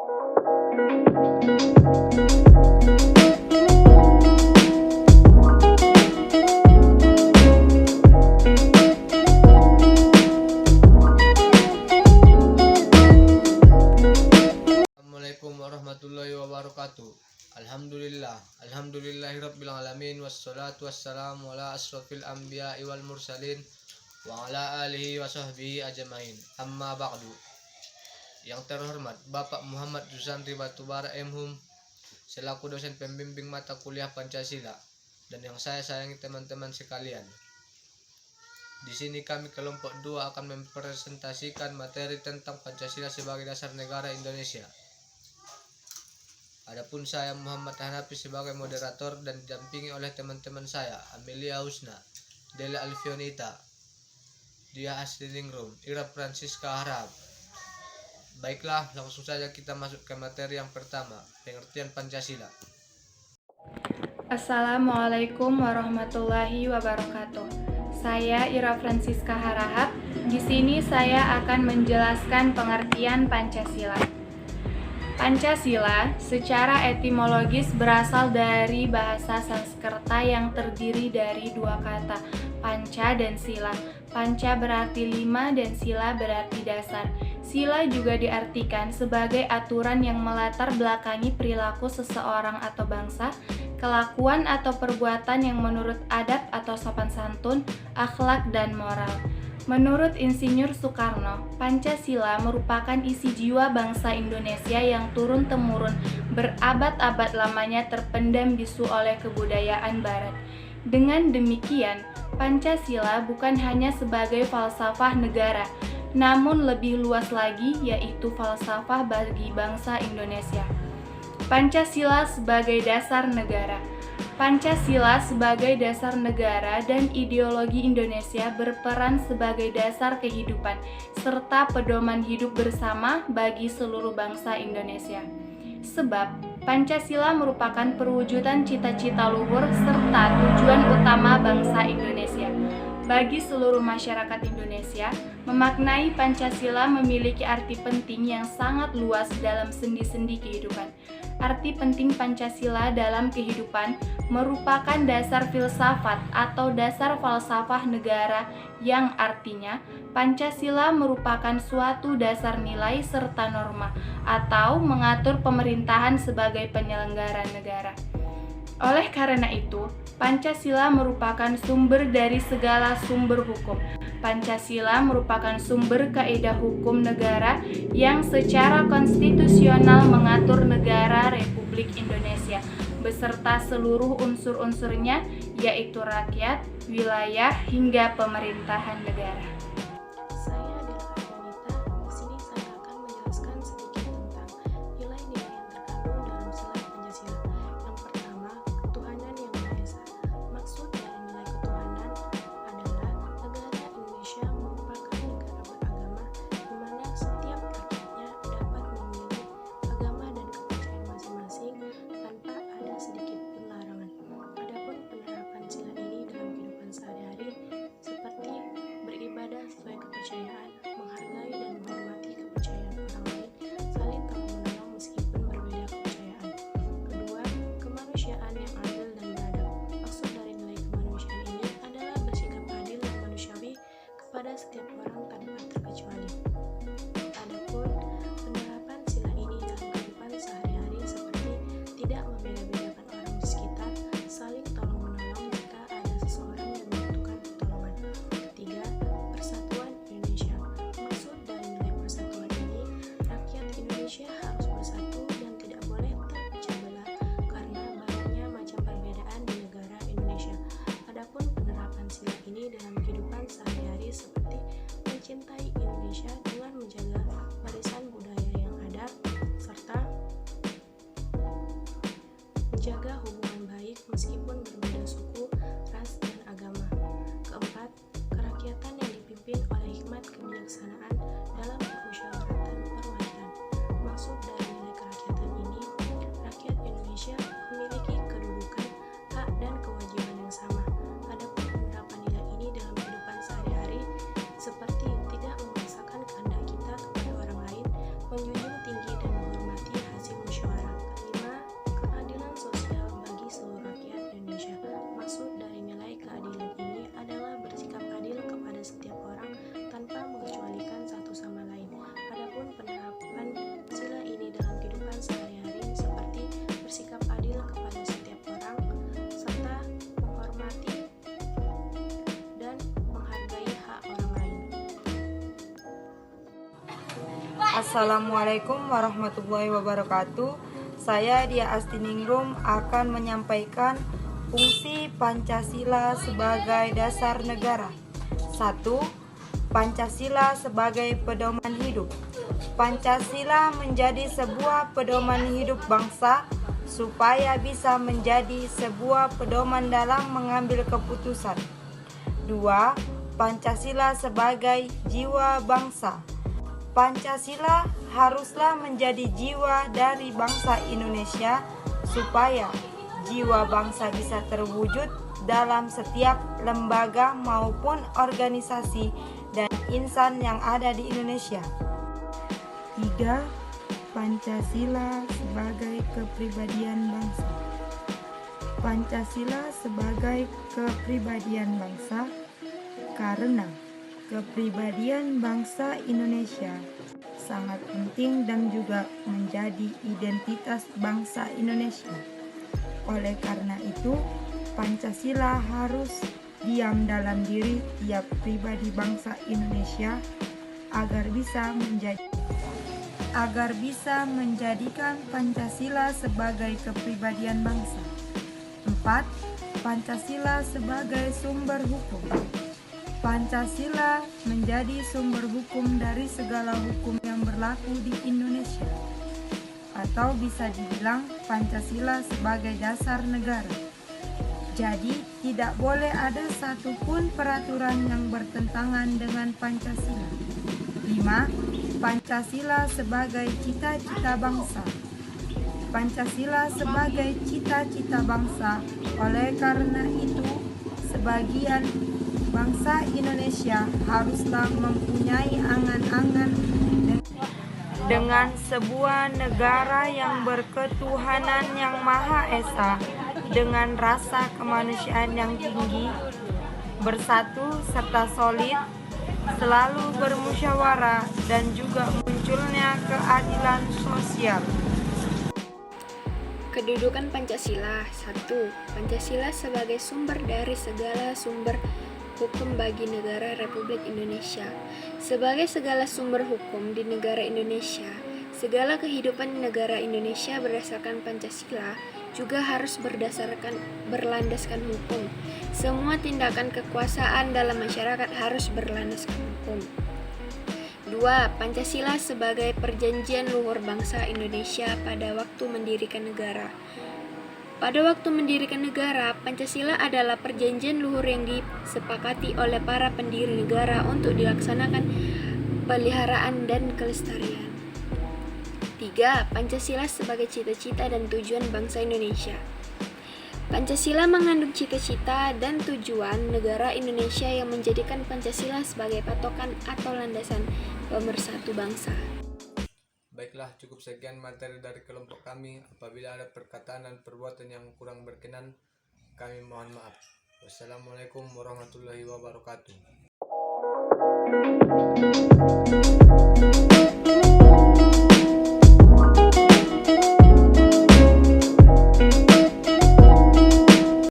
Assalamualaikum warahmatullahi wabarakatuh. Alhamdulillahirabbil alamin wassalatu wassalamu ala asrofil anbiya'i wal mursalin wa ala alihi wa sahbihi ajmain. Amma ba'du. Yang terhormat Bapak Muhammad Zusantri Batubara M.Hum selaku dosen pembimbing mata kuliah Pancasila, dan yang saya sayangi teman-teman sekalian. Di sini kami kelompok 2 akan mempresentasikan materi tentang Pancasila sebagai dasar negara Indonesia. Adapun saya Muhammad Hanafi sebagai moderator dan didampingi oleh teman-teman saya Amelia Husna, Dela Alfionita, Dia Asliningrum, Ira Francisca Harahap. Baiklah, langsung saja kita masuk ke materi yang pertama, pengertian Pancasila. Assalamualaikum warahmatullahi wabarakatuh. Saya Ira Francisca Harahap. Di sini saya akan menjelaskan pengertian Pancasila. Pancasila secara etimologis berasal dari bahasa Sanskerta yang terdiri dari 2 kata, panca dan sila. Panca berarti 5 dan sila berarti dasar. Sila juga diartikan sebagai aturan yang melatar belakangi perilaku seseorang atau bangsa, kelakuan atau perbuatan yang menurut adab atau sopan santun, akhlak dan moral. Menurut Insinyur Soekarno, Pancasila merupakan isi jiwa bangsa Indonesia yang turun-temurun berabad-abad lamanya terpendam bisu oleh kebudayaan Barat. Dengan demikian, Pancasila bukan hanya sebagai falsafah negara, namun lebih luas lagi yaitu falsafah bagi bangsa Indonesia. Pancasila sebagai dasar negara. Pancasila sebagai dasar negara dan ideologi Indonesia berperan sebagai dasar kehidupan serta pedoman hidup bersama bagi seluruh bangsa Indonesia. Sebab Pancasila merupakan perwujudan cita-cita luhur serta tujuan utama bangsa Indonesia. Bagi seluruh masyarakat Indonesia, memaknai Pancasila memiliki arti penting yang sangat luas dalam sendi-sendi kehidupan. Arti penting Pancasila dalam kehidupan merupakan dasar filsafat atau dasar falsafah negara yang artinya Pancasila merupakan suatu dasar nilai serta norma atau mengatur pemerintahan sebagai penyelenggara negara. Oleh karena itu, Pancasila merupakan sumber dari segala sumber hukum. Pancasila merupakan sumber kaidah hukum negara yang secara konstitusional mengatur negara Republik Indonesia beserta seluruh unsur-unsurnya, yaitu rakyat, wilayah, hingga pemerintahan negara. Saya Dela Alfionita. Di sini saya akan menjelaskan sedikit tentang nilai-nilai yang terkandung dalam sila Pancasila. Yang pertama, ketuhanan yang Maha Esa. Maksud dari nilai ketuhanan adalah negara Indonesia merupakan negara beragama di mana setiap rakyatnya dapat memilih agama dan kepercayaan masing-masing tanpa ada sedikit pun larangan. Adapun penerapan sila ini dalam kehidupan sehari-hari seperti beribadah sesuai kepercayaan, menghargai dan menghormati kepercayaan orang lain, saling tolong-menolong meskipun berbeda kepercayaan. Kedua, kemanusiaan yang adil dan beradab. Maksud dari nilai kemanusiaan ini adalah bersikap adil dan manusiawi kepada setiap orang tanpa terkecuali. Adapun penerapan sila ini dalam kehidupan sehari-hari seperti tidak membeda-bedakan orang di sekitar, saling tolong-menolong jika ada seseorang yang membutuhkan pertolongan. Ketiga, persatuan Indonesia. Maksud dari nilai persatuan ini, rakyat Indonesia harus bersatu dan tidak boleh terpecah belah karena banyaknya macam perbedaan di negara Indonesia. Adapun penerapan sila ini dalam kehidupan sehari-hari seperti mencintai Indonesia dengan menjaga warisan budaya yang ada serta menjaga hubungan baik meskipun berbeda suku, ras, dan agama. Keempat, kerakyatan yang dipimpin oleh hikmat kebijaksanaan dalam permusyawaratan perwakilan. Maksud Assalamualaikum warahmatullahi wabarakatuh. Saya Dia Astiningrum akan menyampaikan fungsi Pancasila sebagai dasar negara. 1. Pancasila sebagai pedoman hidup. Pancasila menjadi sebuah pedoman hidup bangsa supaya bisa menjadi sebuah pedoman dalam mengambil keputusan. 2. Pancasila sebagai jiwa bangsa. Pancasila haruslah menjadi jiwa dari bangsa Indonesia supaya jiwa bangsa bisa terwujud dalam setiap lembaga maupun organisasi dan insan yang ada di Indonesia. 3. Pancasila sebagai kepribadian bangsa. Pancasila sebagai kepribadian bangsa karena kepribadian bangsa Indonesia sangat penting dan juga menjadi identitas bangsa Indonesia. Oleh karena itu, Pancasila harus diam dalam diri tiap pribadi bangsa Indonesia agar bisa menjadikan Pancasila sebagai kepribadian bangsa. 4. Pancasila sebagai sumber hukum. Pancasila menjadi sumber hukum dari segala hukum yang berlaku di Indonesia. Atau bisa dibilang Pancasila sebagai dasar negara. Jadi tidak boleh ada satupun peraturan yang bertentangan dengan Pancasila. 5. Pancasila sebagai cita-cita bangsa. Pancasila sebagai cita-cita bangsa. Oleh karena itu, sebagian bangsa Indonesia haruslah mempunyai angan-angan dengan sebuah negara yang berketuhanan yang Maha Esa, dengan rasa kemanusiaan yang tinggi, bersatu serta solid, selalu bermusyawarah, dan juga munculnya keadilan sosial. Kedudukan Pancasila. 1. Pancasila sebagai sumber dari segala sumber hukum bagi negara Republik Indonesia. Sebagai segala sumber hukum di negara Indonesia, segala kehidupan negara Indonesia berdasarkan Pancasila juga harus berlandaskan hukum. Semua tindakan kekuasaan dalam masyarakat harus berlandaskan hukum. 2. Pancasila sebagai perjanjian luhur bangsa Indonesia pada waktu mendirikan negara. Pada waktu mendirikan negara, Pancasila adalah perjanjian luhur yang disepakati oleh para pendiri negara untuk dilaksanakan peliharaan dan kelestarian. 3. Pancasila sebagai cita-cita dan tujuan bangsa Indonesia. Pancasila mengandung cita-cita dan tujuan negara Indonesia yang menjadikan Pancasila sebagai patokan atau landasan pemersatu bangsa. Baiklah, cukup sekian materi dari kelompok kami. Apabila ada perkataan dan perbuatan yang kurang berkenan, kami mohon maaf. Wassalamualaikum warahmatullahi wabarakatuh.